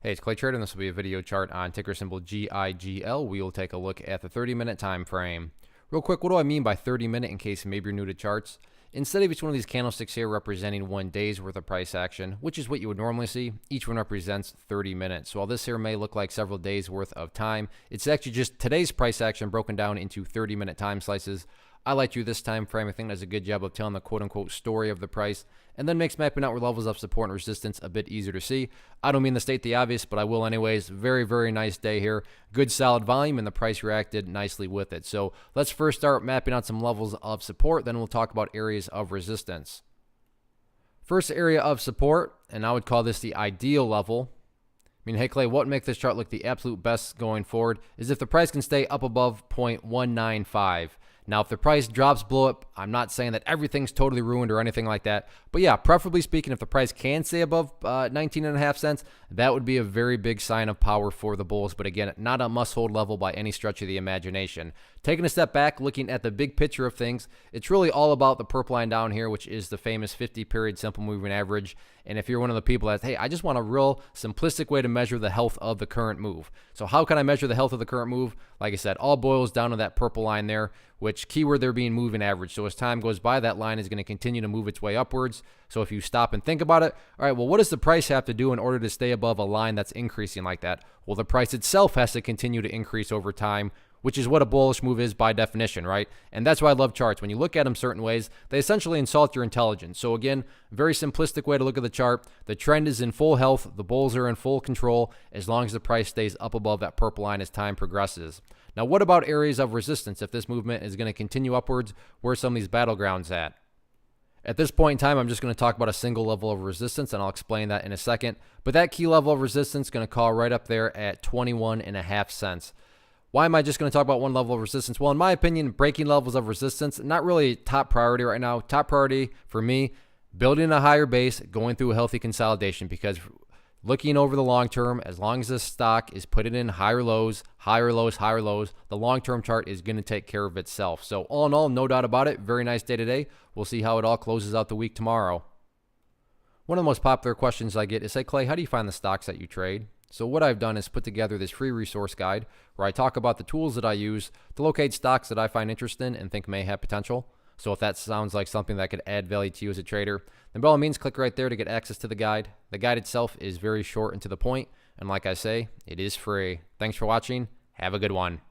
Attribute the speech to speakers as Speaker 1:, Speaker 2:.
Speaker 1: Hey, it's Clay Trader, and this will be a video chart on ticker symbol GIGL. We will take a look at the 30-minute time frame. Real quick, what do I mean by 30-minute in case maybe you're new to charts? Instead of each one of these candlesticks here representing 1 day's worth of price action, which is what you would normally see, each one represents 30 minutes. So while this here may look like several days worth of time, it's actually just today's price action broken down into 30-minute time slices. I like to this time frame. I think does a good job of telling the quote-unquote story of the price, and then makes mapping out where levels of support and resistance a bit easier to see. I don't mean to state the obvious, but I will anyways. Very, very nice day here. Good solid volume, and the price reacted nicely with it. So let's first start mapping out some levels of support, then we'll talk about areas of resistance. First area of support, and I would call this the ideal level. I mean, hey Clay, what would make this chart look the absolute best going forward is if the price can stay up above 0.195. Now, if the price drops below it, I'm not saying that everything's totally ruined or anything like that. But yeah, preferably speaking, if the price can stay above 19.5 cents, that would be a very big sign of power for the bulls. But again, not a must-hold level by any stretch of the imagination. Taking a step back, looking at the big picture of things, it's really all about the purple line down here, which is the famous 50-period simple moving average. And if you're one of the people that, hey, I just want a real simplistic way to measure the health of the current move. So how can I measure the health of the current move? Like I said, all boils down to that purple line there, which keyword there being moving average. So as time goes by, that line is going to continue to move its way upwards. So if you stop and think about it, all right, well, what does the price have to do in order to stay above a line that's increasing like that? Well, the price itself has to continue to increase over time, which is what a bullish move is by definition, right? And that's why I love charts. When you look at them certain ways, they essentially insult your intelligence. So again, very simplistic way to look at the chart. The trend is in full health. The bulls are in full control as long as the price stays up above that purple line as time progresses. Now, what about areas of resistance? If this movement is going to continue upwards, where are some of these battlegrounds at? At this point in time, I'm just going to talk about a single level of resistance, and I'll explain that in a second. But that key level of resistance is going to call right up there at 21.5 cents. Why am I just going to talk about one level of resistance? Well, in my opinion, breaking levels of resistance, not really top priority right now. Top priority for me, building a higher base, going through a healthy consolidation, because looking over the long term, as long as this stock is putting in higher lows, higher lows, higher lows, the long-term chart is going to take care of itself. So all in all, no doubt about it, very nice day today. We'll see how it all closes out the week tomorrow. One of the most popular questions I get is, hey Clay, how do you find the stocks that you trade? So what I've done is put together this free resource guide where I talk about the tools that I use to locate stocks that I find interesting and think may have potential. So if that sounds like something that could add value to you as a trader, then by all means, click right there to get access to the guide. The guide itself is very short and to the point, and like I say, it is free. Thanks for watching. Have a good one.